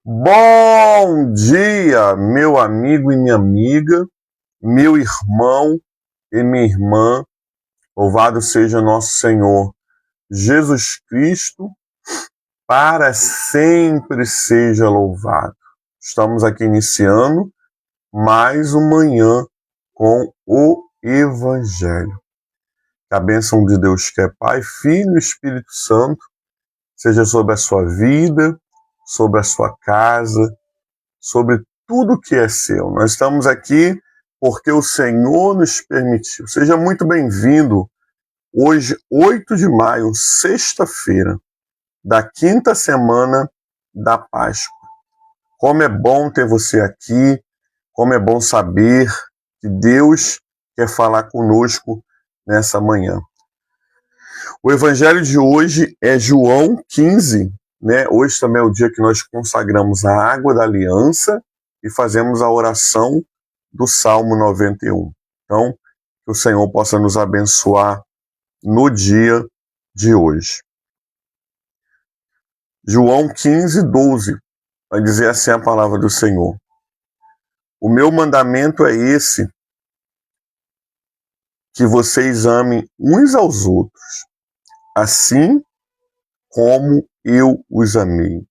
Bom dia, meu amigo e minha amiga, meu irmão e minha irmã. Louvado seja nosso Senhor Jesus Cristo, para sempre seja louvado. Estamos aqui iniciando mais uma manhã com o Evangelho. Que a bênção de Deus, que é Pai, Filho e Espírito Santo, seja sobre a sua vida, sobre a sua casa, sobre tudo que é seu. Nós estamos aqui porque o Senhor nos permitiu. Seja muito bem-vindo. Hoje, 8 de maio, sexta-feira, da quinta semana da Páscoa. Como é bom ter você aqui, como é bom saber que Deus quer falar conosco nessa manhã. O evangelho de hoje é João 15, né? Hoje também é o dia que nós consagramos a água da aliança e fazemos a oração do Salmo 91. Então, que o Senhor possa nos abençoar no dia de hoje. João 15, 12, vai dizer assim a palavra do Senhor. O meu mandamento é esse, que vocês amem uns aos outros, assim como eu os amei.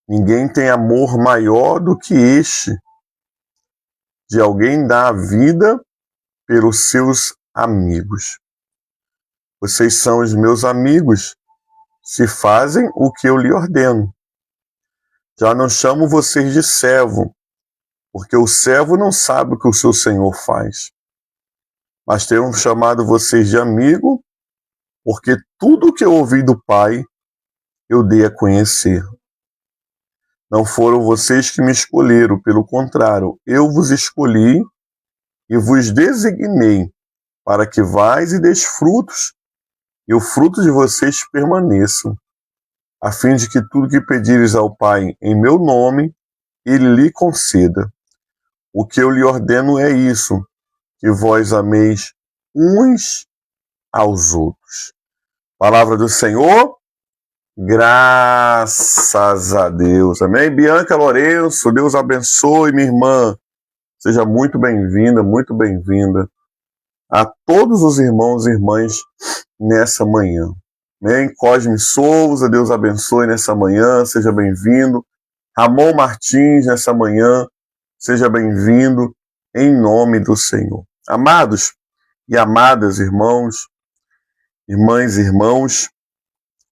Ninguém tem amor maior do que este, de alguém dar a vida pelos seus amigos. Vocês são os meus amigos, se fazem o que eu lhe ordeno. Já não chamo vocês de servo, porque o servo não sabe o que o seu senhor faz. Mas tenho chamado vocês de amigo, porque tudo o que eu ouvi do Pai, eu dei a conhecer. Não foram vocês que me escolheram, pelo contrário, eu vos escolhi e vos designei para que vais e deis frutos, e o fruto de vocês permaneça, a fim de que tudo que pedires ao Pai em meu nome, ele lhe conceda. O que eu lhe ordeno é isso, que vós ameis uns aos outros. Palavra do Senhor, graças a Deus. Amém? Bianca Lourenço, Deus abençoe, minha irmã. Seja muito bem-vinda, muito bem-vinda a todos os irmãos e irmãs nessa manhã. Amém? Cosme Souza, Deus abençoe nessa manhã, seja bem-vindo. Ramon Martins, nessa manhã, seja bem-vindo em nome do Senhor. Amados e amadas irmãos, irmãs e irmãos,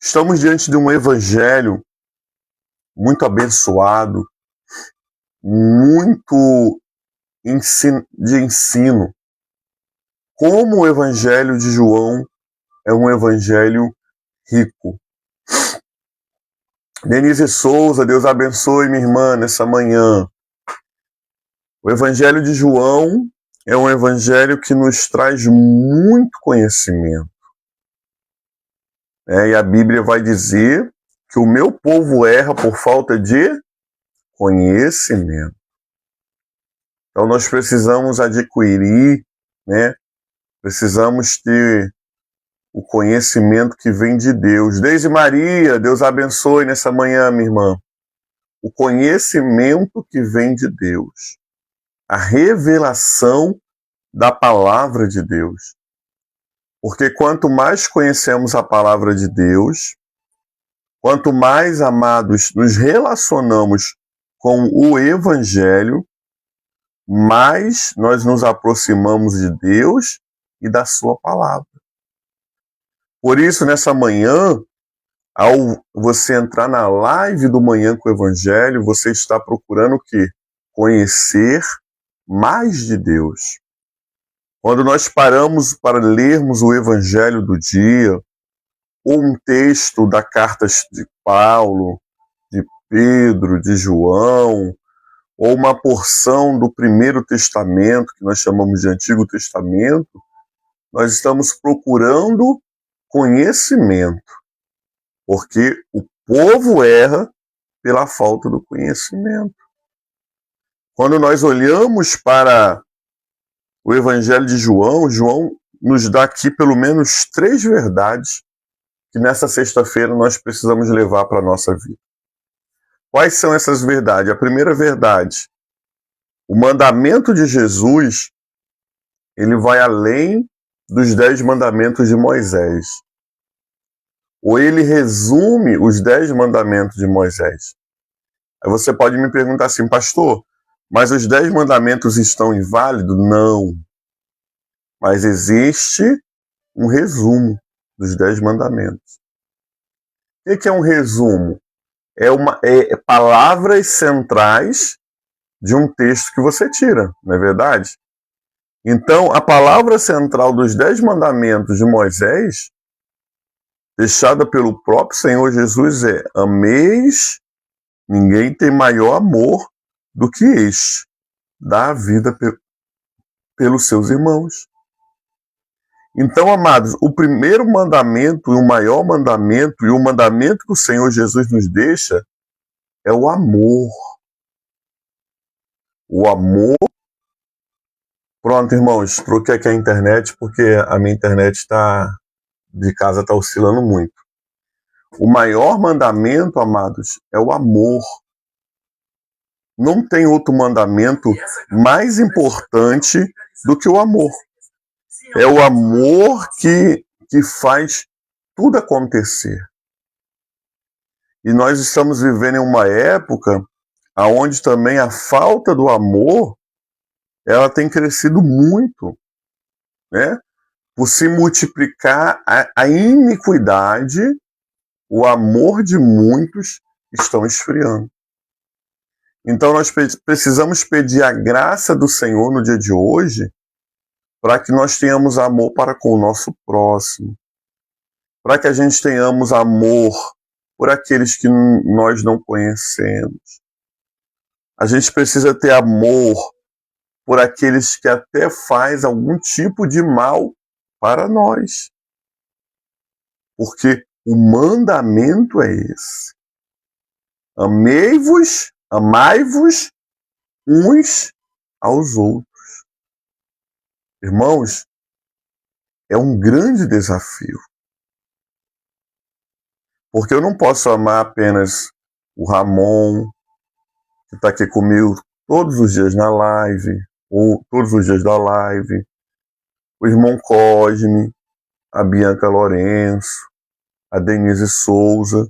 estamos diante de um evangelho muito abençoado, muito de ensino. Como o evangelho de João é um evangelho rico. Denise Souza, Deus abençoe minha irmã nessa manhã. O evangelho de João é um evangelho que nos traz muito conhecimento. E a Bíblia vai dizer que o meu povo erra por falta de conhecimento. Então nós precisamos adquirir, precisamos ter o conhecimento que vem de Deus. Deise Maria, Deus abençoe nessa manhã, minha irmã. O conhecimento que vem de Deus. A revelação da palavra de Deus. Porque quanto mais conhecemos a palavra de Deus, quanto mais, amados, nos relacionamos com o Evangelho, mais nós nos aproximamos de Deus e da sua palavra. Por isso, nessa manhã, ao você entrar na live do Manhã com o Evangelho, você está procurando o quê? Conhecer mais de Deus. Quando nós paramos para lermos o Evangelho do dia, ou um texto da carta de Paulo, de Pedro, de João, ou uma porção do Primeiro Testamento, que nós chamamos de Antigo Testamento, nós estamos procurando conhecimento, porque o povo erra pela falta do conhecimento. Quando nós olhamos para o Evangelho de João, João nos dá aqui pelo menos 3 verdades que nessa sexta-feira nós precisamos levar para a nossa vida. Quais são essas verdades? A primeira verdade, o mandamento de Jesus, ele vai além dos 10 mandamentos de Moisés. Ou ele resume os 10 mandamentos de Moisés. Aí você pode me perguntar assim, pastor, mas os 10 mandamentos estão inválidos? Não. Mas existe um resumo dos 10 mandamentos. O que é um resumo? É palavras centrais de um texto que você tira, não é verdade? Então, a palavra central dos 10 mandamentos de Moisés, deixada pelo próprio Senhor Jesus, é: ameis, ninguém tem maior amor do que este, dar a vida pelos seus irmãos. Então, amados, o primeiro mandamento, e o maior mandamento, e o mandamento que o Senhor Jesus nos deixa, é o amor. O amor. Pronto, irmãos, troquei aqui a internet, porque a minha internet de casa está oscilando muito. O maior mandamento, amados, é o amor. Não tem outro mandamento mais importante do que o amor. É o amor que faz tudo acontecer. E nós estamos vivendo em uma época onde também a falta do amor, ela tem crescido muito, né? Por se multiplicar a iniquidade, o amor de muitos estão esfriando. Então nós precisamos pedir a graça do Senhor no dia de hoje, para que nós tenhamos amor para com o nosso próximo, para que a gente tenhamos amor por aqueles que nós não conhecemos. A gente precisa ter amor por aqueles que até faz algum tipo de mal para nós. Porque o mandamento é esse. Amai-vos uns aos outros. Irmãos, é um grande desafio. Porque eu não posso amar apenas o Ramon, que está aqui comigo todos os dias na live, ou todos os dias da live, o irmão Cosme, a Bianca Lourenço, a Denise Souza.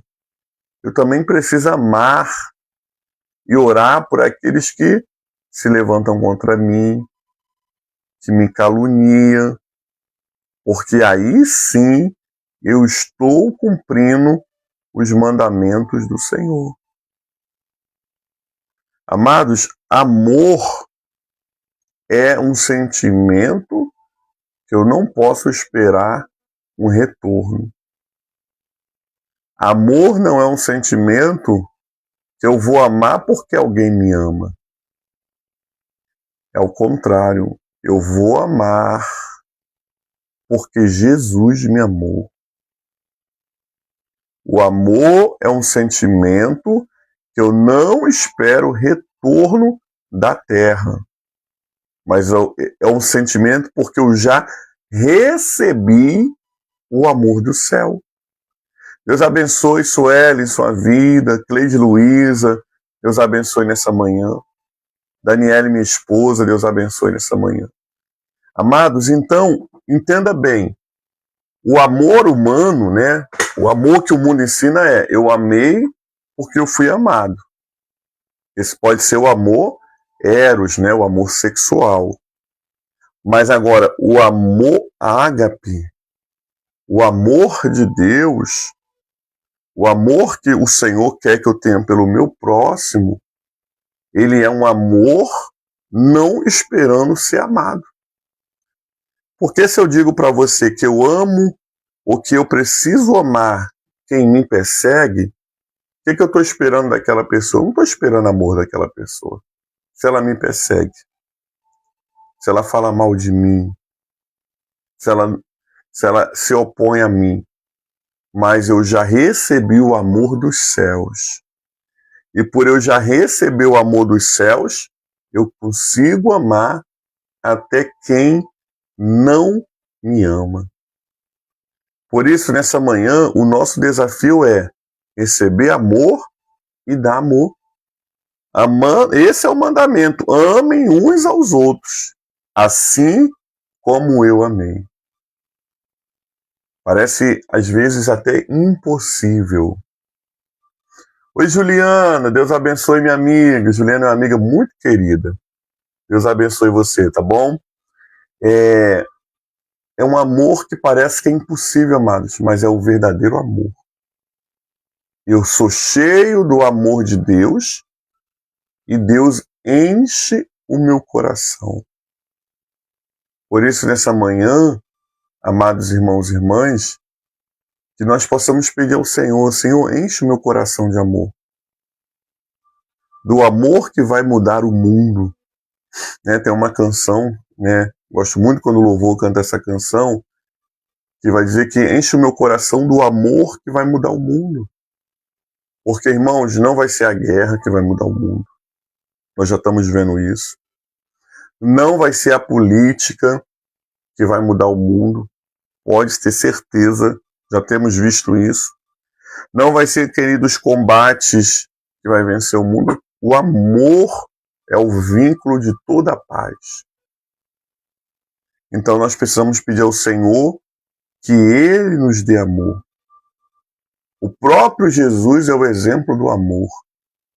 Eu também preciso amar e orar por aqueles que se levantam contra mim, que me caluniam, porque aí sim eu estou cumprindo os mandamentos do Senhor. Amados, amor é um sentimento que eu não posso esperar um retorno. Amor não é um sentimento que eu vou amar porque alguém me ama. É o contrário, eu vou amar porque Jesus me amou. O amor é um sentimento que eu não espero retorno da terra, mas é um sentimento porque eu já recebi o amor do céu. Deus abençoe Sueli, sua vida, Cleide Luiza, Deus abençoe nessa manhã. Daniele, minha esposa, Deus abençoe nessa manhã. Amados, então, entenda bem, o amor humano, né? O amor que o mundo ensina é: eu amei porque eu fui amado. Esse pode ser o amor eros, né? O amor sexual. Mas agora, o amor ágape, o amor de Deus, o amor que o Senhor quer que eu tenha pelo meu próximo, ele é um amor não esperando ser amado. Porque se eu digo para você que eu amo ou que eu preciso amar quem me persegue, o que eu estou esperando daquela pessoa? Eu não estou esperando amor daquela pessoa. Se ela me persegue, se ela fala mal de mim, se ela se opõe a mim, mas eu já recebi o amor dos céus. E por eu já receber o amor dos céus, eu consigo amar até quem não me ama. Por isso, nessa manhã, o nosso desafio é receber amor e dá amor. Esse é o mandamento: amem uns aos outros, assim como eu amei. Parece, às vezes, até impossível. Oi, Juliana, Deus abençoe minha amiga. Juliana é uma amiga muito querida. Deus abençoe você, tá bom? É um amor que parece que é impossível, amados, mas é o verdadeiro amor. Eu sou cheio do amor de Deus e Deus enche o meu coração. Por isso, nessa manhã, amados irmãos e irmãs, que nós possamos pedir ao Senhor: Senhor, enche o meu coração de amor. Do amor que vai mudar o mundo. Tem uma canção, gosto muito quando o louvor canta essa canção, que vai dizer que enche o meu coração do amor que vai mudar o mundo. Porque, irmãos, não vai ser a guerra que vai mudar o mundo. Nós já estamos vendo isso. Não vai ser a política que vai mudar o mundo. Pode ter certeza, já temos visto isso. Não vai ser, queridos, combates que vai vencer o mundo. O amor é o vínculo de toda a paz. Então nós precisamos pedir ao Senhor que Ele nos dê amor. O próprio Jesus é o exemplo do amor.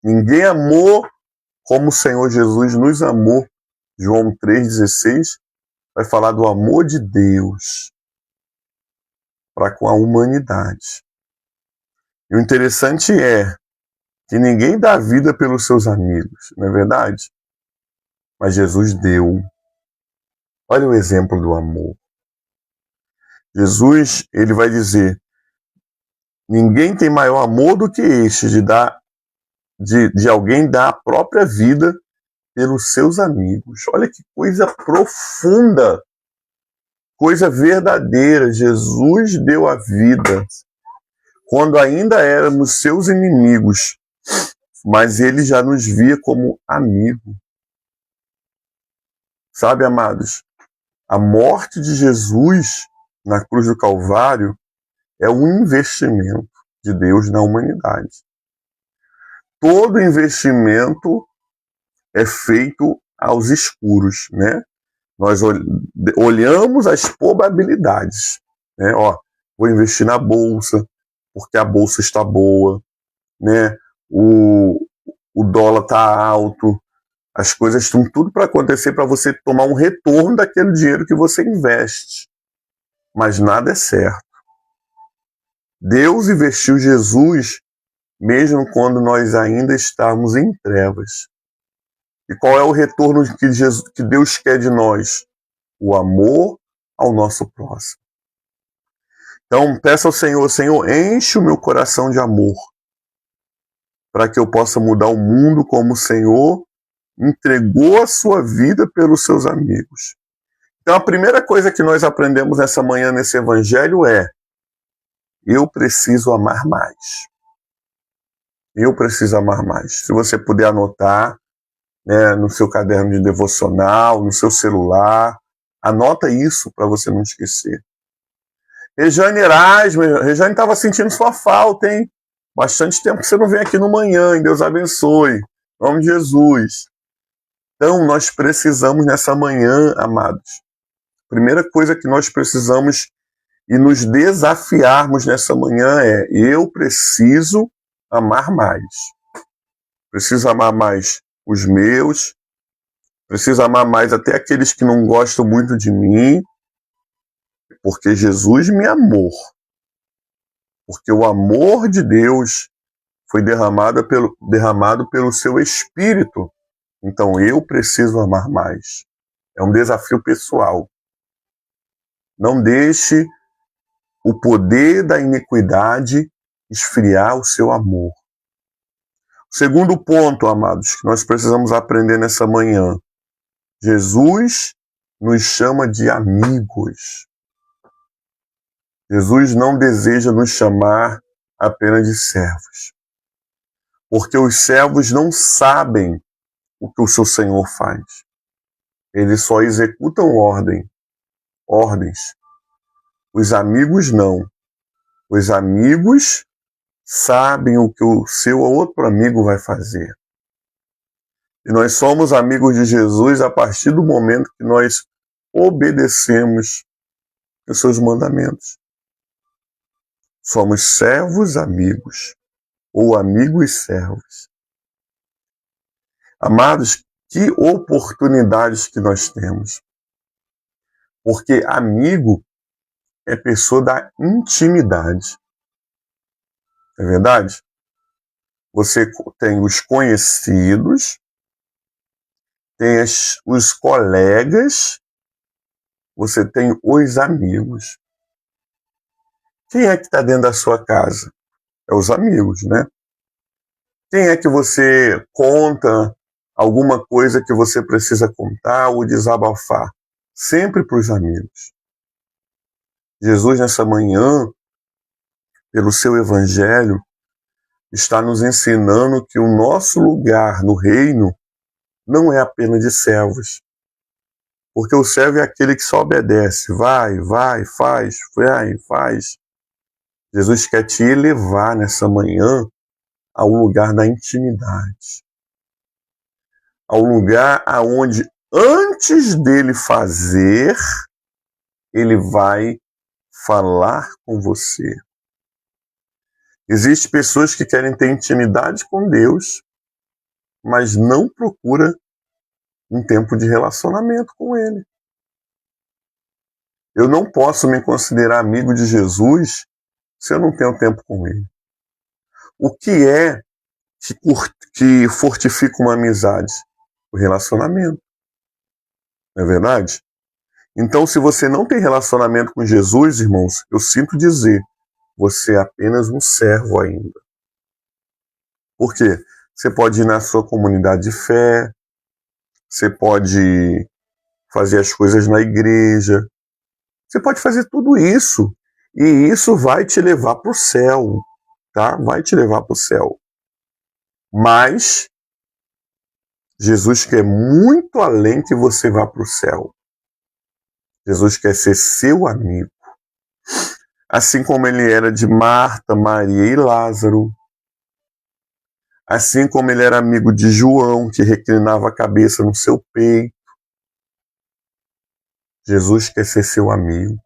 Ninguém amou como o Senhor Jesus nos amou. João 3,16 vai falar do amor de Deus para com a humanidade. E o interessante é que ninguém dá vida pelos seus amigos, não é verdade? Mas Jesus deu. Olha o exemplo do amor. Jesus, ele vai dizer: ninguém tem maior amor do que este, de alguém dar a própria vida pelos seus amigos. Olha que coisa profunda, coisa verdadeira. Jesus deu a vida quando ainda éramos seus inimigos, mas ele já nos via como amigo. Sabe, amados, a morte de Jesus na cruz do Calvário é um investimento de Deus na humanidade. Todo investimento é feito aos escuros, né? Nós olhamos as probabilidades, né? Vou investir na bolsa, porque a bolsa está boa, né? O dólar está alto, as coisas estão tudo para acontecer para você tomar um retorno daquele dinheiro que você investe. Mas nada é certo. Deus investiu Jesus mesmo quando nós ainda estávamos em trevas. E qual é o retorno que Deus quer de nós? O amor ao nosso próximo. Então, peça ao Senhor: Senhor, enche o meu coração de amor, para que eu possa mudar o mundo como o Senhor entregou a sua vida pelos seus amigos. Então, a primeira coisa que nós aprendemos nessa manhã nesse evangelho é: eu preciso amar mais. Eu preciso amar mais. Se você puder anotar, no seu caderno de devocional, no seu celular, anota isso para você não esquecer. Rejane Erasmo, Rejane estava sentindo sua falta, hein? Bastante tempo que você não vem aqui no manhã, hein? Deus abençoe. Em nome de Jesus. Então, nós precisamos nessa manhã, amados, primeira coisa que nós precisamos e nos desafiarmos nessa manhã é: eu preciso amar mais. Preciso amar mais os meus, preciso amar mais até aqueles que não gostam muito de mim, porque Jesus me amou. Porque o amor de Deus foi derramado pelo seu Espírito. Então eu preciso amar mais. É um desafio pessoal. Não deixe o poder da iniquidade esfriar o seu amor. Segundo ponto, amados, que nós precisamos aprender nessa manhã: Jesus nos chama de amigos. Jesus não deseja nos chamar apenas de servos, porque os servos não sabem o que o seu Senhor faz. Eles só executam ordens. Os amigos não. Os amigos sabem o que o seu outro amigo vai fazer. E nós somos amigos de Jesus a partir do momento que nós obedecemos os seus mandamentos. Somos servos amigos, ou amigos servos. Amados, que oportunidades que nós temos. Porque amigo é pessoa da intimidade. É verdade? Você tem os conhecidos, tem os colegas, você tem os amigos. Quem é que está dentro da sua casa? É os amigos, né? Quem é que você conta alguma coisa que você precisa contar ou desabafar? Sempre para os amigos. Jesus, nessa manhã, pelo seu evangelho, está nos ensinando que o nosso lugar no reino não é apenas de servos. Porque o servo é aquele que só obedece. Vai, faz. Jesus quer te elevar nessa manhã ao lugar da intimidade. Ao lugar aonde, antes dele fazer, ele vai falar com você. Existem pessoas que querem ter intimidade com Deus, mas não procura um tempo de relacionamento com Ele. Eu não posso me considerar amigo de Jesus se eu não tenho tempo com Ele. O que é que fortifica uma amizade? O relacionamento. Não é verdade? Então, se você não tem relacionamento com Jesus, irmãos, eu sinto dizer, você é apenas um servo ainda. Por quê? Você pode ir na sua comunidade de fé, você pode fazer as coisas na igreja, você pode fazer tudo isso, e isso vai te levar para o céu, tá? Vai te levar para o céu. Mas Jesus quer muito além que você vá para o céu. Jesus quer ser seu amigo. Assim como ele era de Marta, Maria e Lázaro. Assim como ele era amigo de João, que reclinava a cabeça no seu peito. Jesus quer ser seu amigo.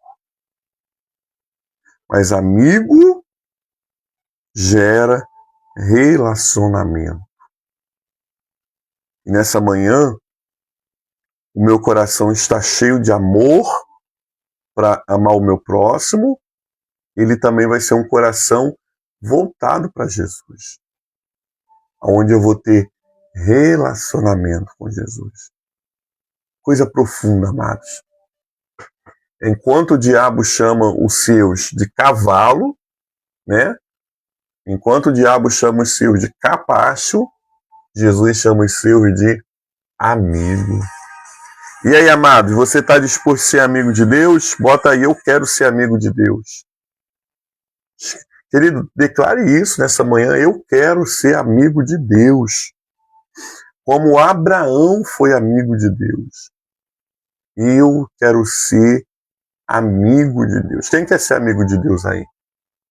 Mas amigo gera relacionamento. E nessa manhã, o meu coração está cheio de amor para amar o meu próximo. Ele também vai ser um coração voltado para Jesus, onde eu vou ter relacionamento com Jesus. Coisa profunda, amados. Enquanto o diabo chama os seus de cavalo, né? Enquanto o diabo chama os seus de capacho, Jesus chama os seus de amigo. E aí, amados, você está disposto a ser amigo de Deus? Bota aí, eu quero ser amigo de Deus. Querido, declare isso nessa manhã, eu quero ser amigo de Deus. Como Abraão foi amigo de Deus. Eu quero ser amigo de Deus. Quem quer ser amigo de Deus aí?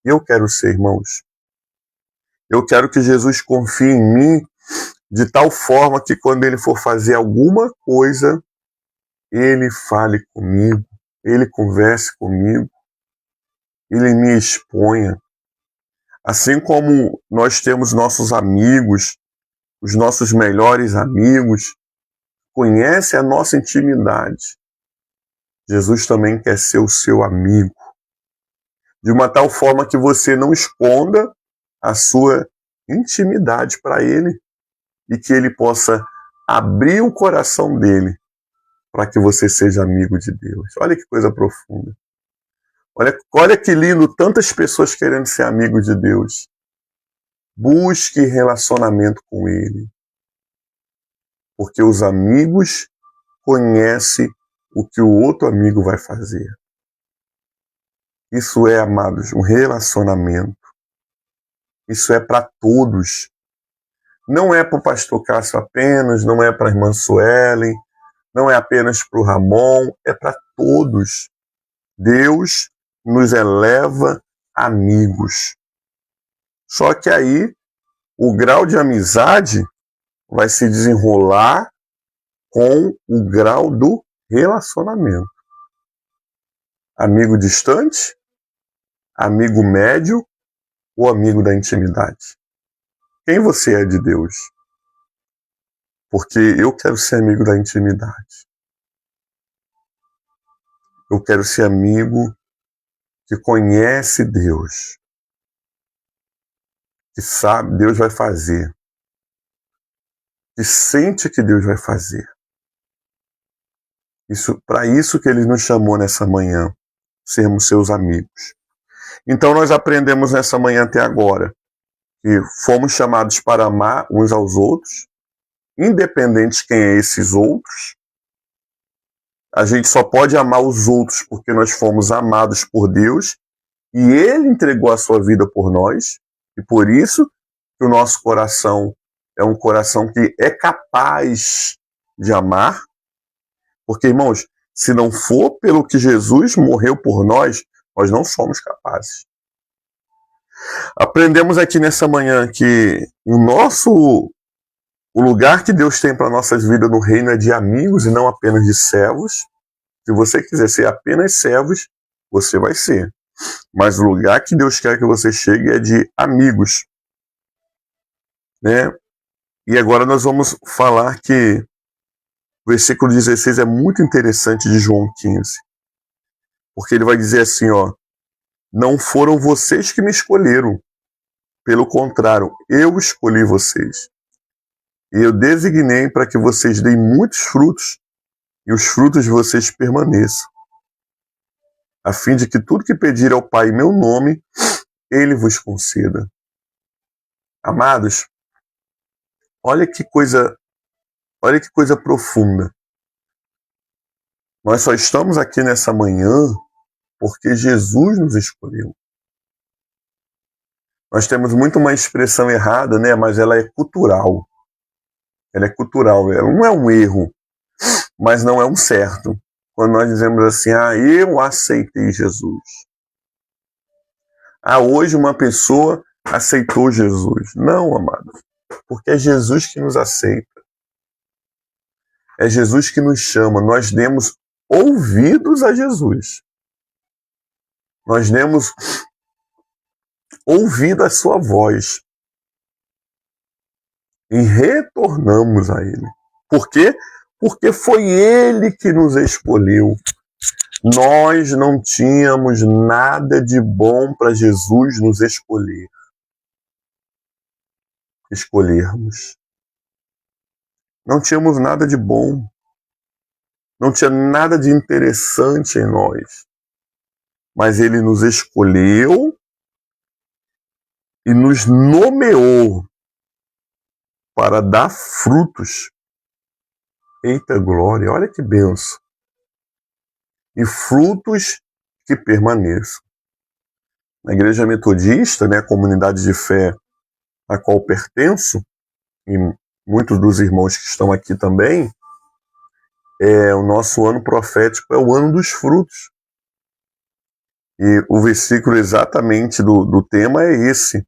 Eu quero ser, irmãos. Eu quero que Jesus confie em mim de tal forma que quando ele for fazer alguma coisa, ele fale comigo, ele converse comigo, ele me exponha. Assim como nós temos nossos amigos, os nossos melhores amigos, conhece a nossa intimidade. Jesus também quer ser o seu amigo. De uma tal forma que você não esconda a sua intimidade para ele e que ele possa abrir o coração dele para que você seja amigo de Deus. Olha que coisa profunda. Olha que lindo, tantas pessoas querendo ser amigo de Deus. Busque relacionamento com ele. Porque os amigos conhecem o que o outro amigo vai fazer. Isso é, amados, um relacionamento. Isso é para todos. Não é para o pastor Cássio apenas, não é para a irmã Suelen, não é apenas para o Ramon, é para todos. Deus nos eleva amigos. Só que aí o grau de amizade vai se desenrolar com o grau do relacionamento. Amigo distante, amigo médio ou amigo da intimidade? Quem você é de Deus? Porque eu quero ser amigo da intimidade. Eu quero ser amigo que conhece Deus, que sabe Deus vai fazer, que sente que Deus vai fazer. Para isso que Ele nos chamou nessa manhã, sermos seus amigos. Então nós aprendemos nessa manhã até agora que fomos chamados para amar uns aos outros, independente quem é esses outros. A gente só pode amar os outros porque nós fomos amados por Deus e Ele entregou a sua vida por nós. E por isso que o nosso coração é um coração que é capaz de amar. Porque, irmãos, se não for pelo que Jesus morreu por nós, nós não somos capazes. Aprendemos aqui nessa manhã que o lugar que Deus tem para nossas vidas no reino é de amigos e não apenas de servos. Se você quiser ser apenas servos, você vai ser. Mas o lugar que Deus quer que você chegue é de amigos. Né? E agora nós vamos falar que o versículo 16 é muito interessante de João 15. Porque ele vai dizer assim, ó, não foram vocês que me escolheram. Pelo contrário, eu escolhi vocês. E eu designei para que vocês deem muitos frutos e os frutos de vocês permaneçam, a fim de que tudo que pedir ao Pai em meu nome, Ele vos conceda. Amados, olha que coisa profunda. Nós só estamos aqui nessa manhã porque Jesus nos escolheu. Nós temos muito uma expressão errada, né? Mas ela é cultural. Ela é cultural, ela não é um erro, mas não é um certo. Quando nós dizemos assim, eu aceitei Jesus. Hoje uma pessoa aceitou Jesus. Não, amado, porque é Jesus que nos aceita. É Jesus que nos chama. Nós demos ouvidos a Jesus. Nós demos ouvido a sua voz. E retornamos a Ele. Por quê? Porque foi Ele que nos escolheu. Nós não tínhamos nada de bom para Jesus nos escolhermos. Não tínhamos nada de bom. Não tinha nada de interessante em nós. Mas Ele nos escolheu e nos nomeou para dar frutos. Eita glória, olha que benção. E frutos que permaneçam. Na Igreja Metodista, né, a comunidade de fé a qual pertenço, e muitos dos irmãos que estão aqui também, o nosso ano profético é o ano dos frutos. E o versículo exatamente do tema é esse.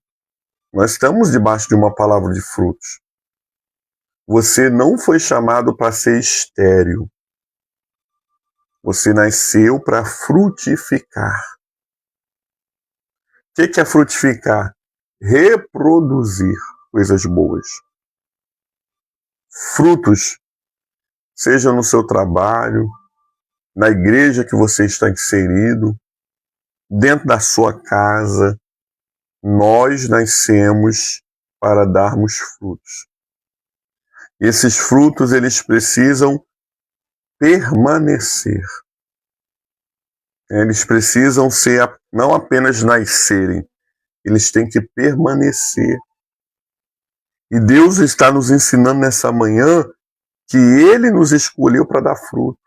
Nós estamos debaixo de uma palavra de frutos. Você não foi chamado para ser estéril. Você nasceu para frutificar. O que é frutificar? Reproduzir coisas boas. Frutos, seja no seu trabalho, na igreja que você está inserido, dentro da sua casa, nós nascemos para darmos frutos. E esses frutos, eles precisam permanecer. Eles precisam ser, não apenas nascerem, eles têm que permanecer. E Deus está nos ensinando nessa manhã que Ele nos escolheu para dar fruto.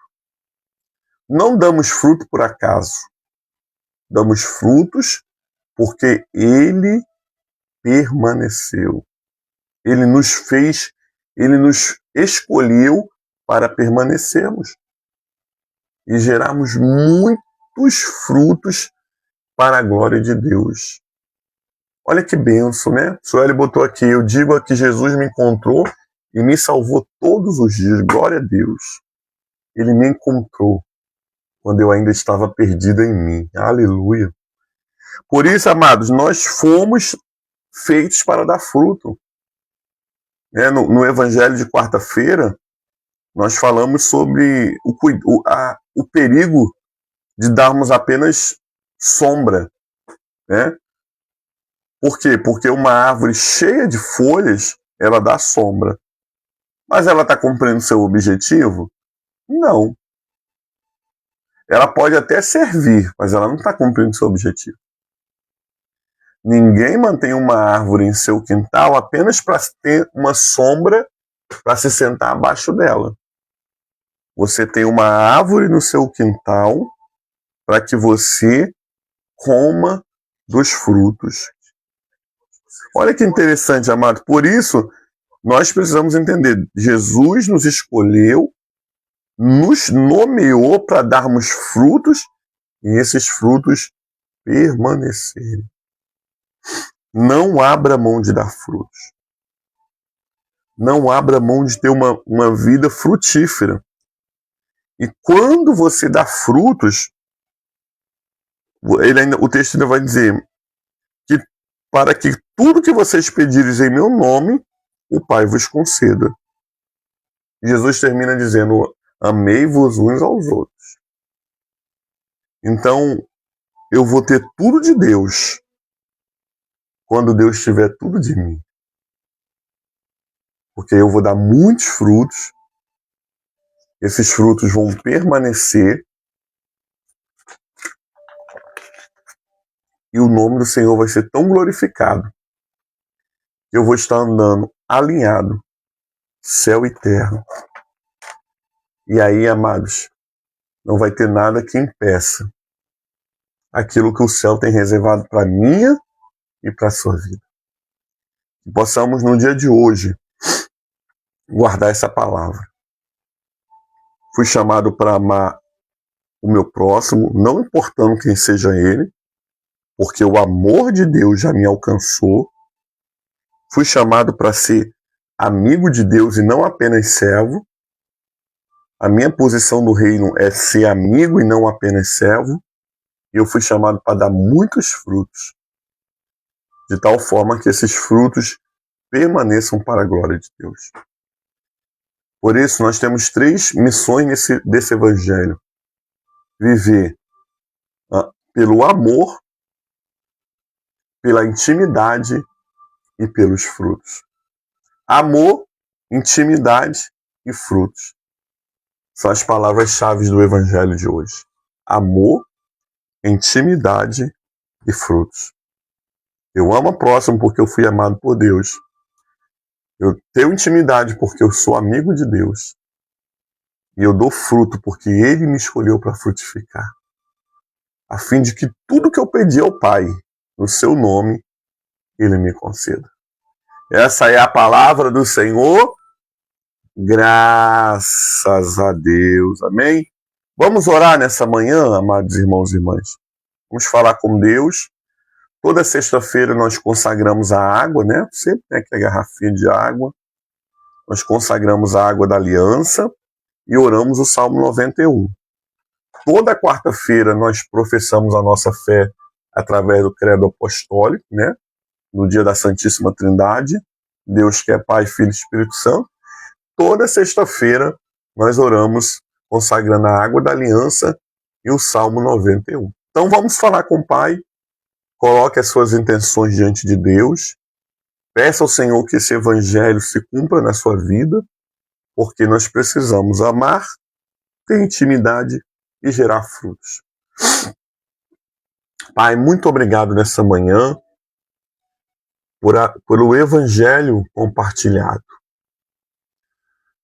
Não damos fruto por acaso. Damos frutos porque Ele permaneceu. Ele nos escolheu para permanecermos e gerarmos muitos frutos para a glória de Deus. Olha que benção, né? O Sueli botou aqui, eu digo que Jesus me encontrou e me salvou todos os dias. Glória a Deus. Ele me encontrou quando eu ainda estava perdida em mim. Aleluia. Por isso, amados, nós fomos feitos para dar fruto. No Evangelho de quarta-feira, nós falamos sobre o perigo de darmos apenas sombra, né? Por quê? Porque uma árvore cheia de folhas, ela dá sombra. Mas ela está cumprindo seu objetivo? Não. Ela pode até servir, mas ela não está cumprindo seu objetivo. Ninguém mantém uma árvore em seu quintal apenas para ter uma sombra para se sentar abaixo dela. Você tem uma árvore no seu quintal para que você coma dos frutos. Olha que interessante, amado. Por isso, nós precisamos entender. Jesus nos escolheu, nos nomeou para darmos frutos e esses frutos permanecerem. Não abra mão de dar frutos. Não abra mão de ter uma vida frutífera. E quando você dá frutos, o texto ainda vai dizer que para que tudo que vocês pedires em meu nome, o Pai vos conceda. Jesus termina dizendo, amei-vos uns aos outros. Então, eu vou ter tudo de Deus quando Deus tiver tudo de mim. Porque eu vou dar muitos frutos, esses frutos vão permanecer e o nome do Senhor vai ser tão glorificado que eu vou estar andando alinhado, céu e terra. E aí, amados, não vai ter nada que impeça aquilo que o céu tem reservado para minha e para a sua vida. Que possamos, no dia de hoje, guardar essa palavra. Fui chamado para amar o meu próximo, não importando quem seja ele, porque o amor de Deus já me alcançou. Fui chamado para ser amigo de Deus e não apenas servo. A minha posição no reino é ser amigo e não apenas servo. E eu fui chamado para dar muitos frutos, de tal forma que esses frutos permaneçam para a glória de Deus. Por isso, nós temos 3 missões desse evangelho. Viver pelo amor, pela intimidade e pelos frutos. Amor, intimidade e frutos. São as palavras-chave do evangelho de hoje. Amor, intimidade e frutos. Eu amo o próximo porque eu fui amado por Deus. Eu tenho intimidade porque eu sou amigo de Deus. E eu dou fruto porque Ele me escolheu para frutificar. A fim de que tudo que eu pedi ao Pai, no seu nome, Ele me conceda. Essa é a palavra do Senhor. Graças a Deus. Amém? Vamos orar nessa manhã, amados irmãos e irmãs. Vamos falar com Deus. Toda sexta-feira nós consagramos a água, né? Sempre tem aqui a garrafinha de água. Nós consagramos a água da aliança e oramos o Salmo 91. Toda quarta-feira nós professamos a nossa fé através do credo apostólico, né? No dia da Santíssima Trindade, Deus que é Pai, Filho e Espírito Santo. Toda sexta-feira nós oramos consagrando a água da aliança e o Salmo 91. Então vamos falar com o Pai. Coloque as suas intenções diante de Deus. Peça ao Senhor que esse evangelho se cumpra na sua vida, porque nós precisamos amar, ter intimidade e gerar frutos. Pai, muito obrigado nessa manhã pelo evangelho compartilhado.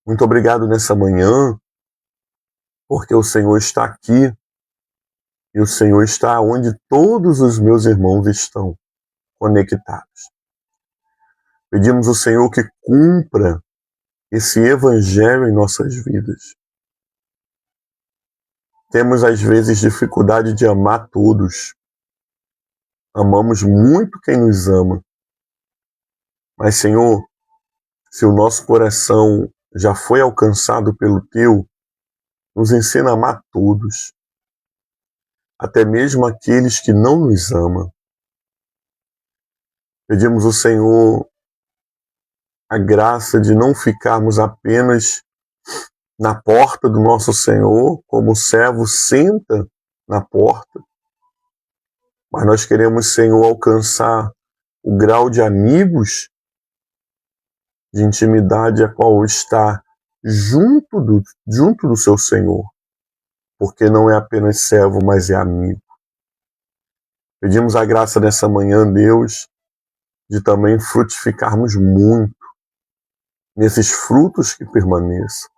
Muito obrigado nessa manhã, porque o Senhor está aqui e o Senhor está onde todos os meus irmãos estão conectados. Pedimos ao Senhor que cumpra esse evangelho em nossas vidas. Temos às vezes dificuldade de amar todos. amamos muito quem nos ama. Mas, Senhor, se o nosso coração já foi alcançado pelo Teu, nos ensina a amar todos, até mesmo aqueles que não nos amam. Pedimos ao Senhor a graça de não ficarmos apenas na porta do nosso Senhor, como o servo senta na porta, mas nós queremos, Senhor, alcançar o grau de amigos, de intimidade a qual está junto do seu Senhor, porque não é apenas servo, mas é amigo. Pedimos a graça nessa manhã, Deus, de também frutificarmos muito nesses frutos que permaneçam,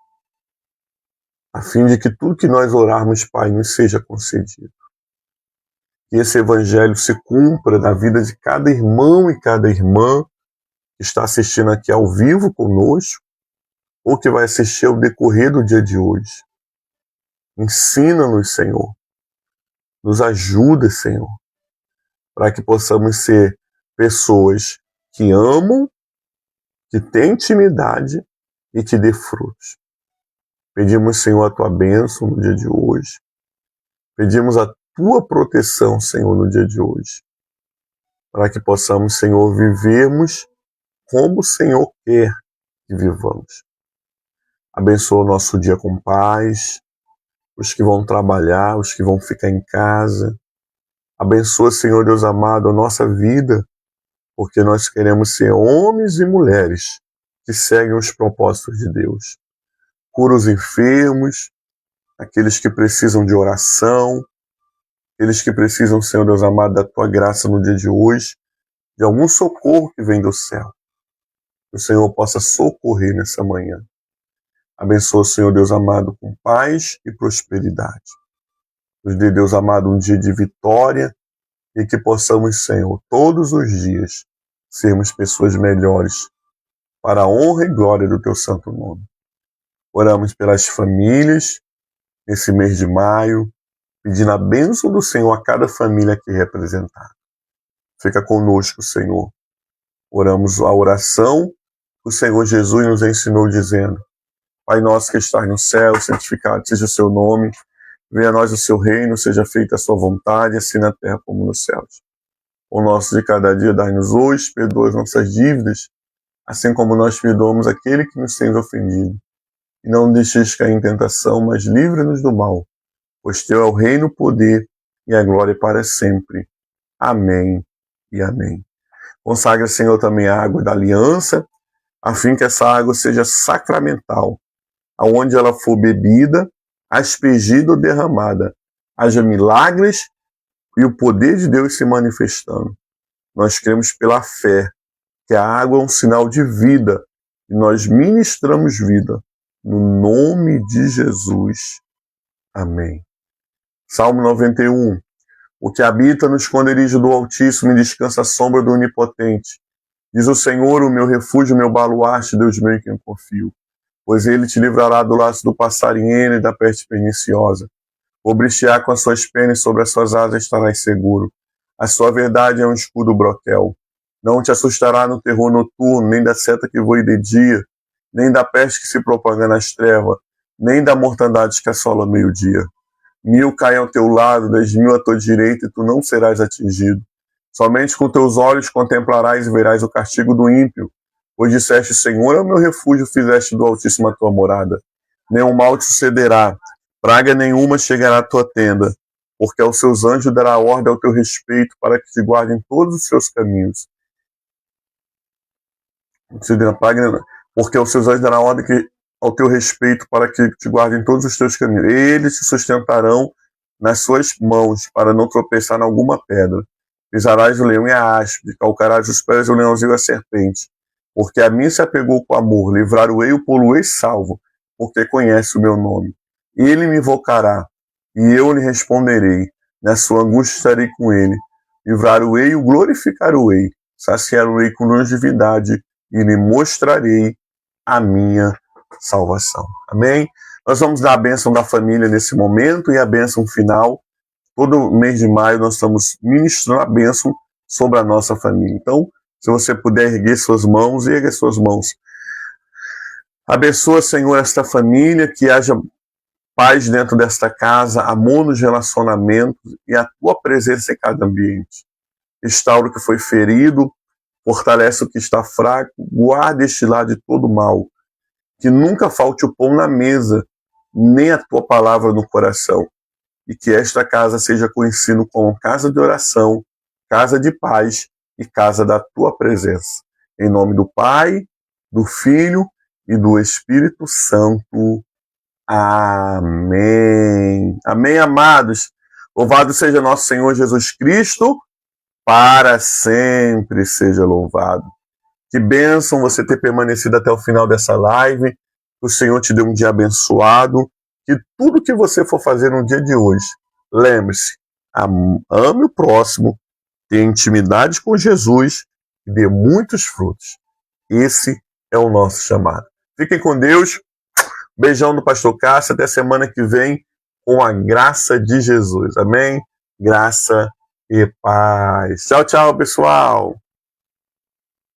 a fim de que tudo que nós orarmos, Pai, nos seja concedido. Que esse evangelho se cumpra na vida de cada irmão e cada irmã que está assistindo aqui ao vivo conosco, ou que vai assistir ao decorrer do dia de hoje. Ensina-nos, Senhor. Nos ajuda, Senhor, para que possamos ser pessoas que amam, que têm intimidade e que dê frutos. Pedimos, Senhor, a Tua bênção no dia de hoje. Pedimos a Tua proteção, Senhor, no dia de hoje. Para que possamos, Senhor, vivermos como o Senhor quer que vivamos. Abençoa o nosso dia com paz, os que vão trabalhar, os que vão ficar em casa. Abençoa, Senhor Deus amado, a nossa vida, porque nós queremos ser homens e mulheres que seguem os propósitos de Deus. Cura os enfermos, aqueles que precisam de oração, aqueles que precisam, Senhor Deus amado, da Tua graça no dia de hoje, de algum socorro que vem do céu. Que o Senhor possa socorrer nessa manhã. Abençoa, Senhor Deus amado, com paz e prosperidade. Nos dê, Deus amado, um dia de vitória e que possamos, Senhor, todos os dias, sermos pessoas melhores para a honra e glória do Teu santo nome. Oramos pelas famílias nesse mês de maio, pedindo a bênção do Senhor a cada família aqui representada. Fica conosco, Senhor. Oramos a oração que o Senhor Jesus nos ensinou dizendo: Pai nosso que estás no céu, santificado seja o seu nome, venha a nós o seu reino, seja feita a sua vontade, assim na terra como nos céus. O nosso de cada dia dai-nos hoje, perdoa as nossas dívidas, assim como nós perdoamos aquele que nos tem ofendido. E não nos deixes cair em tentação, mas livra-nos do mal, pois teu é o reino, o poder e a glória para sempre. Amém e amém. Consagra, Senhor, também a água da aliança, a fim que essa água seja sacramental, aonde ela for bebida, aspergida ou derramada, haja milagres e o poder de Deus se manifestando. Nós cremos pela fé que a água é um sinal de vida e nós ministramos vida. No nome de Jesus. Amém. Salmo 91. O que habita no esconderijo do Altíssimo e descansa à sombra do Onipotente. Diz o Senhor, o meu refúgio, o meu baluarte, Deus meu em quem confio. Pois ele te livrará do laço do passarinheiro e da peste perniciosa. Cobrir-te-á com as suas penas, sobre as suas asas estarás seguro. A sua verdade é um escudo broquel. Não te assustará no terror noturno, nem da seta que voe de dia, nem da peste que se propaga nas trevas, nem da mortandade que assola meio-dia. 1000 caem ao teu lado, 10.000 à tua direita, e tu não serás atingido. Somente com teus olhos contemplarás e verás o castigo do ímpio. Pois disseste, Senhor é o meu refúgio, fizeste do Altíssimo a tua morada. Nenhum mal te sucederá, praga nenhuma chegará à tua tenda, porque aos seus anjos dará ordem ao teu respeito, para que te guardem todos os seus caminhos. Porque aos seus anjos dará ordem ao teu respeito, para que te guardem todos os teus caminhos. Eles te sustentarão nas suas mãos, para não tropeçar em alguma pedra. Pisarás o leão e a áspide, calcarás os pés do leãozinho e a serpente. Porque a mim se apegou com amor, livrar-o-ei e o poluei salvo, porque conhece o meu nome. Ele me invocará, e eu lhe responderei. Na sua angústia estarei com ele. Livrar-o-ei e o glorificar-o-ei. Saciar-o-ei com longevidade, e lhe mostrarei a minha salvação. Amém? Nós vamos dar a bênção da família nesse momento e a bênção final. Todo mês de maio nós estamos ministrando a bênção sobre a nossa família. Então, se você puder erguer suas mãos, ergue suas mãos. Abençoa, Senhor, esta família, que haja paz dentro desta casa, amor nos relacionamentos e a tua presença em cada ambiente. Restaura o que foi ferido, fortalece o que está fraco, guarda este lar de todo mal. Que nunca falte o pão na mesa, nem a tua palavra no coração. E que esta casa seja conhecida como casa de oração, casa de paz e casa da tua presença. Em nome do Pai, do Filho e do Espírito Santo. Amém. Amém, amados. Louvado seja nosso Senhor Jesus Cristo, para sempre seja louvado. Que bênção você ter permanecido até o final dessa live. Que o Senhor te dê um dia abençoado. Que tudo que você for fazer no dia de hoje, lembre-se, ame o próximo, tenha intimidade com Jesus e dê muitos frutos. Esse é o nosso chamado. Fiquem com Deus. Beijão do Pastor Cássio. Até semana que vem, com a graça de Jesus. Amém? Graça e paz. Tchau, tchau, pessoal.